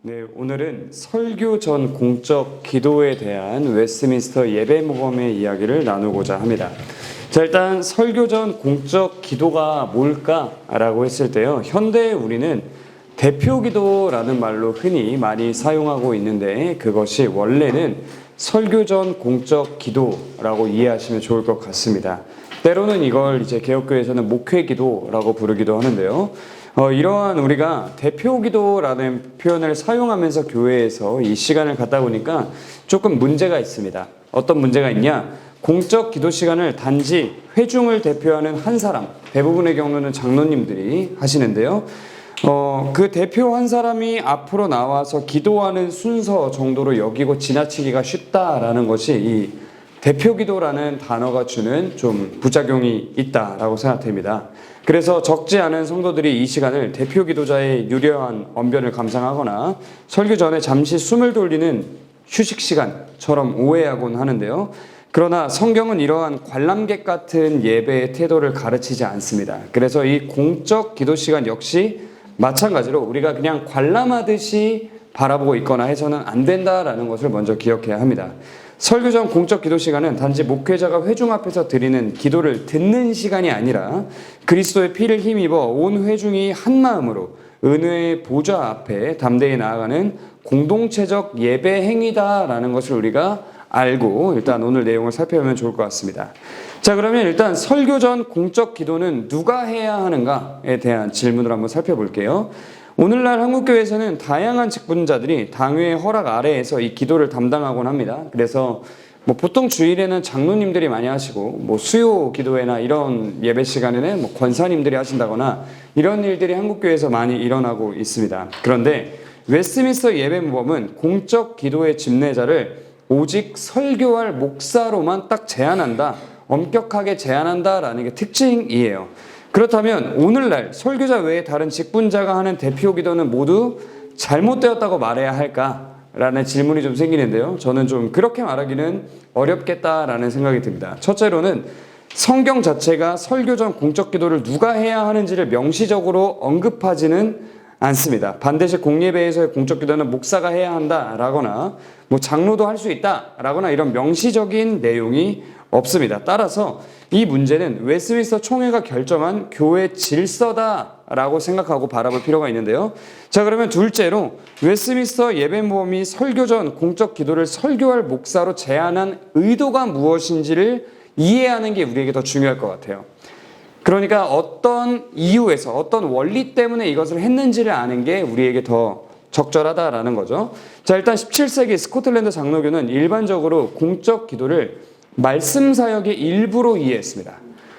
네, 오늘은 설교 전 공적 기도에 대한 웨스트민스터 예배 모범의 이야기를 나누고자 합니다. 자, 일단 설교 전 공적 기도가 뭘까라고 했을 때요. 현대에 우리는 대표 기도라는 말로 흔히 많이 사용하고 있는데 그것이 원래는 설교 전 공적 기도라고 이해하시면 좋을 것 같습니다. 때로는 이걸 이제 개혁교회에서는 목회 기도라고 부르기도 하는데요. 이러한 우리가 대표 기도라는 표현을 사용하면서 교회에서 이 시간을 갖다 보니까 조금 문제가 있습니다. 어떤 문제가 있냐? 공적 기도 시간을 단지 회중을 대표하는 한 사람, 대부분의 경우는 장로님들이 하시는데요. 그 대표 한 사람이 앞으로 나와서 기도하는 순서 정도로 여기고 지나치기가 쉽다라는 것이 이 대표 기도라는 단어가 주는 좀 부작용이 있다라고 생각됩니다. 그래서 적지 않은 성도들이 이 시간을 대표 기도자의 유려한 언변을 감상하거나 설교 전에 잠시 숨을 돌리는 휴식 시간처럼 오해하곤 하는데요. 그러나 성경은 이러한 관람객 같은 예배의 태도를 가르치지 않습니다. 그래서 이 공적 기도 시간 역시 마찬가지로 우리가 그냥 관람하듯이 바라보고 있거나 해서는 안 된다라는 것을 먼저 기억해야 합니다. 설교 전 공적 기도 시간은 단지 목회자가 회중 앞에서 드리는 기도를 듣는 시간이 아니라 그리스도의 피를 힘입어 온 회중이 한 마음으로 은혜의 보좌 앞에 담대히 나아가는 공동체적 예배 행위다라는 것을 우리가 알고 일단 오늘 내용을 살펴보면 좋을 것 같습니다. 자, 그러면 일단 설교 전 공적 기도는 누가 해야 하는가에 대한 질문을 한번 살펴볼게요. 오늘날 한국교회에서는 다양한 직분자들이 당회의 허락 아래에서 이 기도를 담당하곤 합니다. 그래서 보통 주일에는 장로님들이 많이 하시고 수요 기도회나 이런 예배 시간에는 권사님들이 하신다거나 이런 일들이 한국교회에서 많이 일어나고 있습니다. 그런데 웨스트민스터 예배 모범은 공적 기도의 집례자를 오직 설교할 목사로만 딱 제한한다, 엄격하게 제한한다라는 게 특징이에요. 그렇다면 오늘날 설교자 외에 다른 직분자가 하는 대표 기도는 모두 잘못되었다고 말해야 할까라는 질문이 좀 생기는데요. 저는 좀 그렇게 말하기는 어렵겠다라는 생각이 듭니다. 첫째로는 성경 자체가 설교 전 공적 기도를 누가 해야 하는지를 명시적으로 언급하지는 않습니다. 반드시 공예배에서의 공적 기도는 목사가 해야 한다라거나 장로도 할 수 있다라거나 이런 명시적인 내용이 없습니다. 따라서 이 문제는 웨스트민스터 총회가 결정한 교회 질서다라고 생각하고 바라볼 필요가 있는데요. 자, 그러면 둘째로 웨스트민스터 예배모범이 설교 전 공적 기도를 설교할 목사로 제안한 의도가 무엇인지를 이해하는 게 우리에게 더 중요할 것 같아요. 그러니까 어떤 이유에서 어떤 원리 때문에 이것을 했는지를 아는 게 우리에게 더 적절하다라는 거죠. 자, 일단 17세기 스코틀랜드 장로교는 일반적으로 공적 기도를 말씀 사역의 일부로 이해했습니다.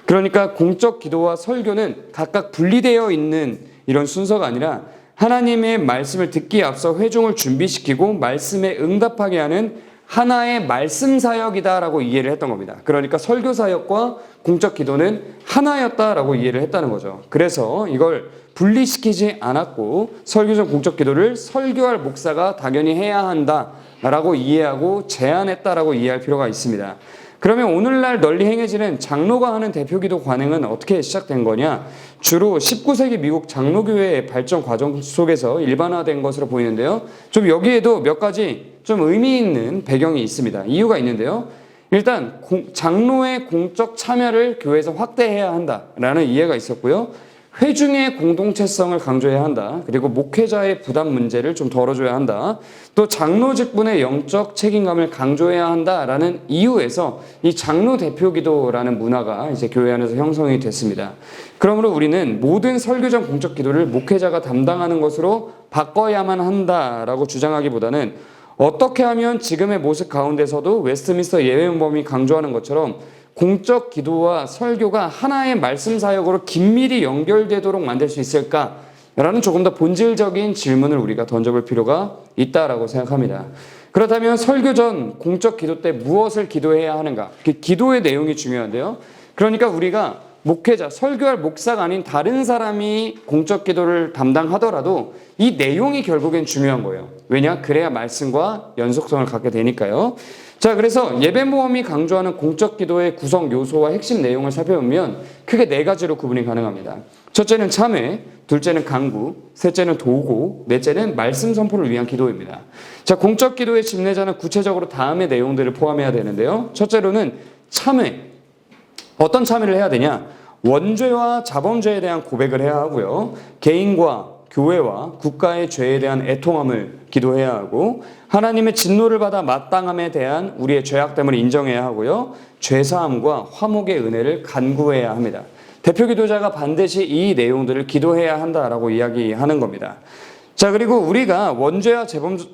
그러니까 공적 기도와 설교는 각각 분리되어 있는 이런 순서가 아니라 하나님의 말씀을 듣기에 앞서 회중을 준비시키고 말씀에 응답하게 하는 하나의 말씀 사역이다라고 이해를 했던 겁니다. 그러니까 설교 사역과 공적 기도는 하나였다라고 이해를 했다는 거죠. 그래서 이걸 분리시키지 않았고 설교 전 공적 기도를 설교할 목사가 당연히 해야 한다라고 이해하고 제안했다라고 이해할 필요가 있습니다. 그러면 오늘날 널리 행해지는 장로가 하는 대표기도 관행은 어떻게 시작된 거냐? 주로 19세기 미국 장로교회의 발전 과정 속에서 일반화된 것으로 보이는데요. 좀 여기에도 몇 가지 좀 의미 있는 배경이 있습니다. 이유가 있는데요. 일단 장로의 공적 참여를 교회에서 확대해야 한다라는 이해가 있었고요. 회중의 공동체성을 강조해야 한다. 그리고 목회자의 부담 문제를 좀 덜어줘야 한다. 또 장로 직분의 영적 책임감을 강조해야 한다라는 이유에서 이 장로 대표 기도라는 문화가 이제 교회 안에서 형성이 됐습니다. 그러므로 우리는 모든 설교 전 공적 기도를 목회자가 담당하는 것으로 바꿔야만 한다라고 주장하기보다는 어떻게 하면 지금의 모습 가운데서도 웨스트민스터 예배모범이 강조하는 것처럼 공적 기도와 설교가 하나의 말씀 사역으로 긴밀히 연결되도록 만들 수 있을까라는 조금 더 본질적인 질문을 우리가 던져볼 필요가 있다라고 생각합니다. 그렇다면 설교 전 공적 기도 때 무엇을 기도해야 하는가? 그 기도의 내용이 중요한데요. 그러니까 우리가 목회자, 설교할 목사가 아닌 다른 사람이 공적 기도를 담당하더라도 이 내용이 결국엔 중요한 거예요. 왜냐? 그래야 말씀과 연속성을 갖게 되니까요. 자, 그래서 예배 모험이 강조하는 공적 기도의 구성 요소와 핵심 내용을 살펴보면 크게 네 가지로 구분이 가능합니다. 첫째는 참회, 둘째는 간구, 셋째는 도구, 넷째는 말씀 선포를 위한 기도입니다. 자, 공적 기도의 집례자는 구체적으로 다음의 내용들을 포함해야 되는데요. 첫째로는 참회. 어떤 참회를 해야 되냐? 원죄와 자범죄에 대한 고백을 해야 하고요. 개인과 교회와 국가의 죄에 대한 애통함을 기도해야 하고, 하나님의 진노를 받아 마땅함에 대한 우리의 죄악됨을 인정해야 하고요. 죄사함과 화목의 은혜를 간구해야 합니다. 대표 기도자가 반드시 이 내용들을 기도해야 한다라고 이야기하는 겁니다. 자, 그리고 우리가 원죄와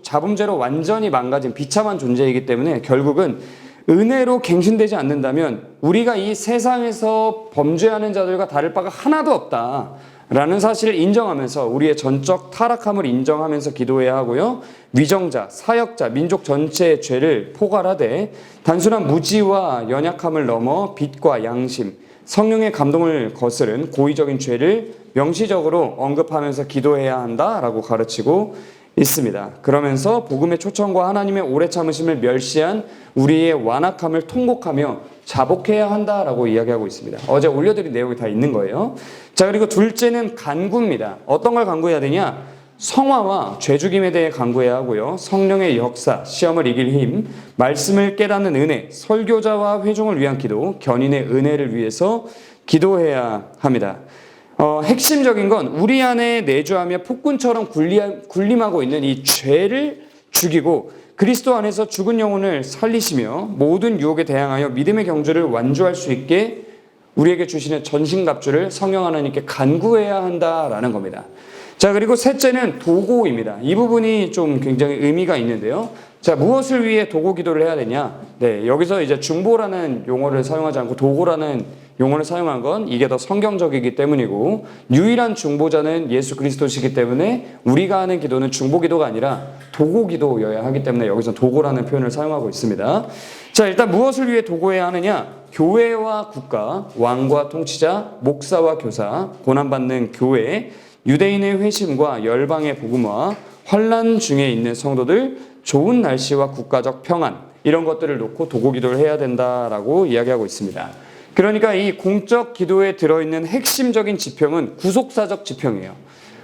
자범죄로 완전히 망가진 비참한 존재이기 때문에 결국은 은혜로 갱신되지 않는다면 우리가 이 세상에서 범죄하는 자들과 다를 바가 하나도 없다라는 사실을 인정하면서 우리의 전적 타락함을 인정하면서 기도해야 하고요. 위정자, 사역자, 민족 전체의 죄를 포괄하되 단순한 무지와 연약함을 넘어 빛과 양심, 성령의 감동을 거스른 고의적인 죄를 명시적으로 언급하면서 기도해야 한다라고 가르치고 있습니다. 그러면서 복음의 초청과 하나님의 오래 참으심을 멸시한 우리의 완악함을 통곡하며 자복해야 한다라고 이야기하고 있습니다. 어제 올려드린 내용이 다 있는 거예요. 자, 그리고 둘째는 간구입니다. 어떤 걸 간구해야 되냐? 성화와 죄죽임에 대해 간구해야 하고요. 성령의 역사, 시험을 이길 힘, 말씀을 깨닫는 은혜, 설교자와 회중을 위한 기도, 견인의 은혜를 위해서 기도해야 합니다. 핵심적인 건 우리 안에 내주하며 폭군처럼 군림하고 있는 이 죄를 죽이고 그리스도 안에서 죽은 영혼을 살리시며 모든 유혹에 대항하여 믿음의 경주를 완주할 수 있게 우리에게 주시는 전신갑주를 성령 하나님께 간구해야 한다라는 겁니다. 자, 그리고 셋째는 도고입니다. 이 부분이 좀 굉장히 의미가 있는데요. 자, 무엇을 위해 도고 기도를 해야 되냐? 네, 여기서 이제 중보라는 용어를 사용하지 않고 도고라는 용어를 사용한 건 이게 더 성경적이기 때문이고, 유일한 중보자는 예수 그리스도시기 때문에 우리가 하는 기도는 중보 기도가 아니라 도고 기도여야 하기 때문에 여기서 도고라는 표현을 사용하고 있습니다. 자, 일단 무엇을 위해 도고해야 하느냐? 교회와 국가, 왕과 통치자, 목사와 교사, 고난받는 교회, 유대인의 회심과 열방의 복음화, 환난 중에 있는 성도들, 좋은 날씨와 국가적 평안, 이런 것들을 놓고 도고 기도를 해야 된다라고 이야기하고 있습니다. 그러니까 이 공적 기도에 들어있는 핵심적인 지평은 구속사적 지평이에요.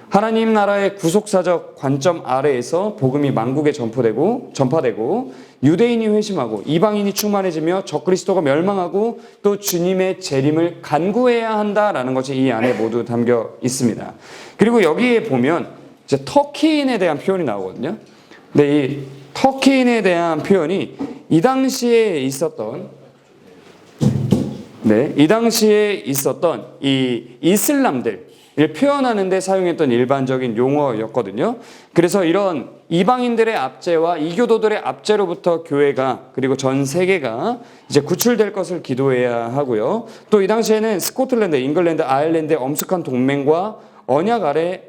하나님 나라의 구속사적 관점 아래에서 복음이 만국에 전파되고 유대인이 회심하고 이방인이 충만해지며 적그리스도가 멸망하고 또 주님의 재림을 간구해야 한다라는 것이 이 안에 모두 담겨 있습니다. 그리고 여기에 보면 이제 터키인에 대한 표현이 나오거든요. 근데 이 터키인에 대한 표현이 이 당시에 있었던 이 이슬람들을 표현하는 데 사용했던 일반적인 용어였거든요. 그래서 이런 이방인들의 압제와 이교도들의 압제로부터 교회가 그리고 전 세계가 이제 구출될 것을 기도해야 하고요. 또 이 당시에는 스코틀랜드, 잉글랜드, 아일랜드의 엄숙한 동맹과 언약 아래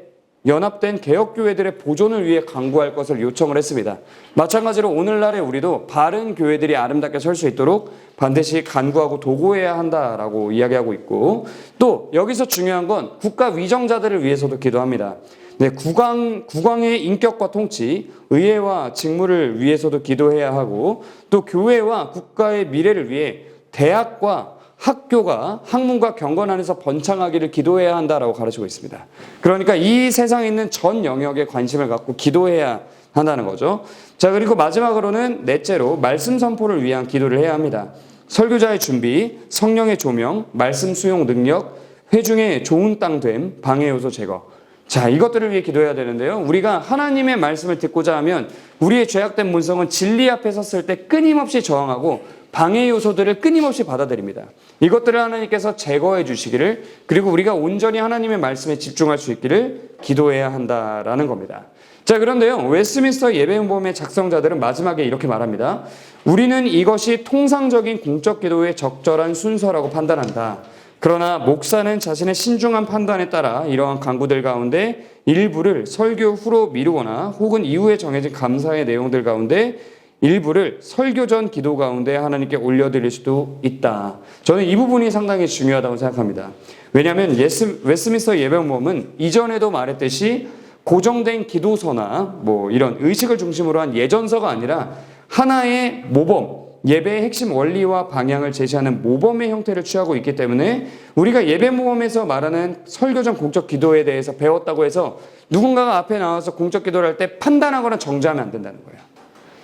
연합된 개혁교회들의 보존을 위해 간구할 것을 요청을 했습니다. 마찬가지로 오늘날의 우리도 바른 교회들이 아름답게 설 수 있도록 반드시 간구하고 도구해야 한다라고 이야기하고 있고, 또 여기서 중요한 건 국가 위정자들을 위해서도 기도합니다. 네, 국왕의 인격과 통치, 의회와 직무를 위해서도 기도해야 하고, 또 교회와 국가의 미래를 위해 대학과 학교가 학문과 경건 안에서 번창하기를 기도해야 한다라고 가르치고 있습니다. 그러니까 이 세상에 있는 전 영역에 관심을 갖고 기도해야 한다는 거죠. 자, 그리고 마지막으로는 넷째로 말씀 선포를 위한 기도를 해야 합니다. 설교자의 준비, 성령의 조명, 말씀 수용 능력, 회중의 좋은 땅됨, 방해 요소 제거. 자, 이것들을 위해 기도해야 되는데요. 우리가 하나님의 말씀을 듣고자 하면 우리의 죄악된 본성은 진리 앞에 섰을 때 끊임없이 저항하고 방해 요소들을 끊임없이 받아들입니다. 이것들을 하나님께서 제거해 주시기를, 그리고 우리가 온전히 하나님의 말씀에 집중할 수 있기를 기도해야 한다라는 겁니다. 자, 그런데요, 웨스트민스터 예배음범의 작성자들은 마지막에 이렇게 말합니다. 우리는 이것이 통상적인 공적 기도의 적절한 순서라고 판단한다. 그러나 목사는 자신의 신중한 판단에 따라 이러한 간구들 가운데 일부를 설교 후로 미루거나 혹은 이후에 정해진 감사의 내용들 가운데 일부를 설교 전 기도 가운데 하나님께 올려드릴 수도 있다. 저는 이 부분이 상당히 중요하다고 생각합니다. 왜냐하면 웨스민스터 예배모범은 이전에도 말했듯이 고정된 기도서나 이런 의식을 중심으로 한 예전서가 아니라 하나의 모범, 예배의 핵심 원리와 방향을 제시하는 모범의 형태를 취하고 있기 때문에 우리가 예배 모범에서 말하는 설교 전 공적 기도에 대해서 배웠다고 해서 누군가가 앞에 나와서 공적 기도를 할 때 판단하거나 정죄하면 안 된다는 거예요.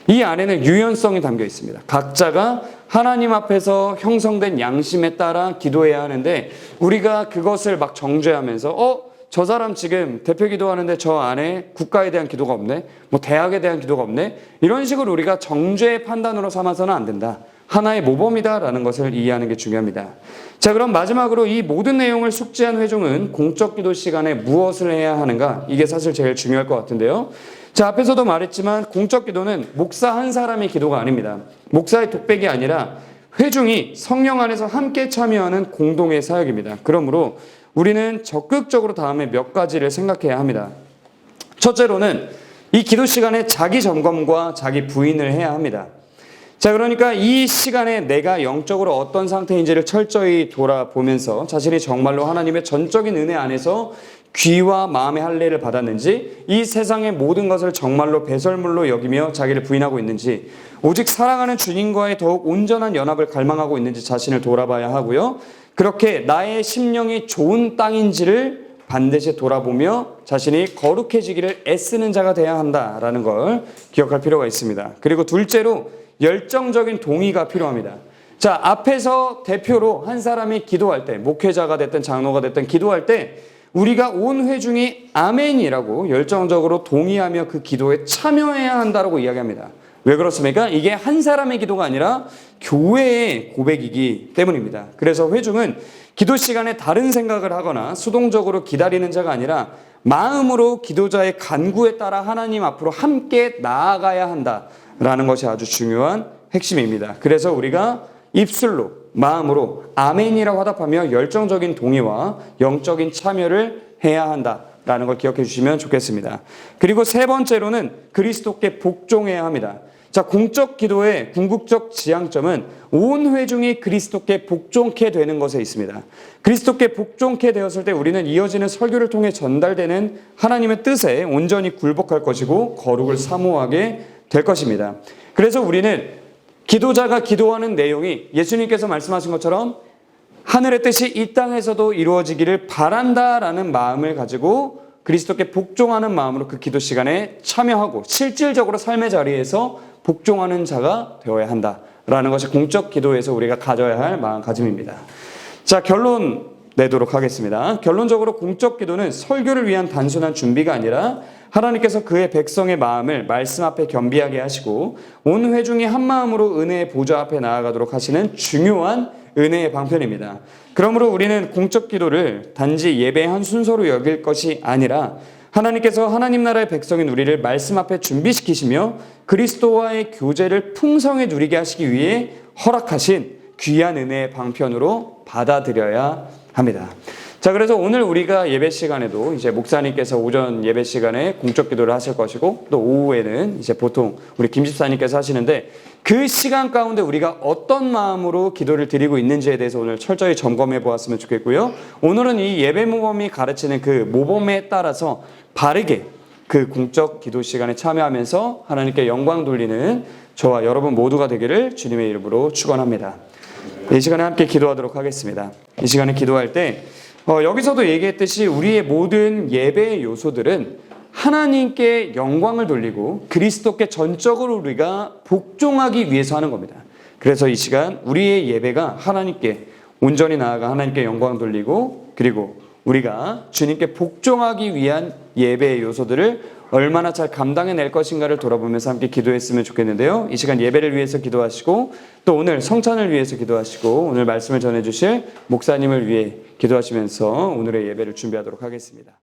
이 안에는 유연성이 담겨 있습니다. 각자가 하나님 앞에서 형성된 양심에 따라 기도해야 하는데 우리가 그것을 막 정죄하면서 저 사람 지금 대표 기도하는데 저 안에 국가에 대한 기도가 없네, 대학에 대한 기도가 없네, 이런 식으로 우리가 정죄의 판단으로 삼아서는 안 된다. 하나의 모범이다라는 것을 이해하는 게 중요합니다. 자, 그럼 마지막으로 이 모든 내용을 숙지한 회중은 공적 기도 시간에 무엇을 해야 하는가? 이게 사실 제일 중요할 것 같은데요. 자, 앞에서도 말했지만 공적 기도는 목사 한 사람의 기도가 아닙니다. 목사의 독백이 아니라 회중이 성령 안에서 함께 참여하는 공동의 사역입니다. 그러므로 우리는 적극적으로 다음에 몇 가지를 생각해야 합니다. 첫째로는 이 기도 시간에 자기 점검과 자기 부인을 해야 합니다. 자, 그러니까 이 시간에 내가 영적으로 어떤 상태인지를 철저히 돌아보면서 자신이 정말로 하나님의 전적인 은혜 안에서 귀와 마음의 할례를 받았는지, 이 세상의 모든 것을 정말로 배설물로 여기며 자기를 부인하고 있는지, 오직 사랑하는 주님과의 더욱 온전한 연합을 갈망하고 있는지 자신을 돌아봐야 하고요. 그렇게 나의 심령이 좋은 땅인지를 반드시 돌아보며 자신이 거룩해지기를 애쓰는 자가 되어야 한다라는 걸 기억할 필요가 있습니다. 그리고 둘째로 열정적인 동의가 필요합니다. 자, 앞에서 대표로 한 사람이 기도할 때, 목회자가 됐든 장로가 됐든 기도할 때 우리가 온 회중이 아멘이라고 열정적으로 동의하며 그 기도에 참여해야 한다고 이야기합니다. 왜 그렇습니까? 이게 한 사람의 기도가 아니라 교회의 고백이기 때문입니다. 그래서 회중은 기도 시간에 다른 생각을 하거나 수동적으로 기다리는 자가 아니라 마음으로 기도자의 간구에 따라 하나님 앞으로 함께 나아가야 한다라는 것이 아주 중요한 핵심입니다. 그래서 우리가 입술로, 마음으로 아멘이라고 화답하며 열정적인 동의와 영적인 참여를 해야 한다라는 걸 기억해 주시면 좋겠습니다. 그리고 세 번째로는 그리스도께 복종해야 합니다. 자, 공적 기도의 궁극적 지향점은 온 회중이 그리스도께 복종케 되는 것에 있습니다. 그리스도께 복종케 되었을 때 우리는 이어지는 설교를 통해 전달되는 하나님의 뜻에 온전히 굴복할 것이고 거룩을 사모하게 될 것입니다. 그래서 우리는 기도자가 기도하는 내용이 예수님께서 말씀하신 것처럼 하늘의 뜻이 이 땅에서도 이루어지기를 바란다라는 마음을 가지고 그리스도께 복종하는 마음으로 그 기도 시간에 참여하고 실질적으로 삶의 자리에서 복종하는 자가 되어야 한다라는 것이 공적 기도에서 우리가 가져야 할 마음가짐입니다. 자, 결론 내도록 하겠습니다. 결론적으로 공적 기도는 설교를 위한 단순한 준비가 아니라 하나님께서 그의 백성의 마음을 말씀 앞에 겸비하게 하시고 온 회중이 한 마음으로 은혜의 보좌 앞에 나아가도록 하시는 중요한 은혜의 방편입니다. 그러므로 우리는 공적 기도를 단지 예배의 한 순서로 여길 것이 아니라 하나님께서 하나님 나라의 백성인 우리를 말씀 앞에 준비시키시며 그리스도와의 교제를 풍성히 누리게 하시기 위해 허락하신 귀한 은혜의 방편으로 받아들여야 합니다. 자, 그래서 오늘 우리가 예배 시간에도 이제 목사님께서 오전 예배 시간에 공적 기도를 하실 것이고 또 오후에는 이제 보통 우리 김 집사님께서 하시는데 그 시간 가운데 우리가 어떤 마음으로 기도를 드리고 있는지에 대해서 오늘 철저히 점검해 보았으면 좋겠고요. 오늘은 이 예배 모범이 가르치는 그 모범에 따라서 바르게 그 공적 기도 시간에 참여하면서 하나님께 영광 돌리는 저와 여러분 모두가 되기를 주님의 이름으로 축원합니다. 이 시간에 함께 기도하도록 하겠습니다. 이 시간에 기도할 때 여기서도 얘기했듯이 우리의 모든 예배의 요소들은 하나님께 영광을 돌리고 그리스도께 전적으로 우리가 복종하기 위해서 하는 겁니다. 그래서 이 시간 우리의 예배가 하나님께 온전히 나아가 하나님께 영광 돌리고 그리고 우리가 주님께 복종하기 위한 예배의 요소들을 얼마나 잘 감당해낼 것인가를 돌아보면서 함께 기도했으면 좋겠는데요. 이 시간 예배를 위해서 기도하시고 또 오늘 성찬을 위해서 기도하시고 오늘 말씀을 전해주실 목사님을 위해 기도하시면서 오늘의 예배를 준비하도록 하겠습니다.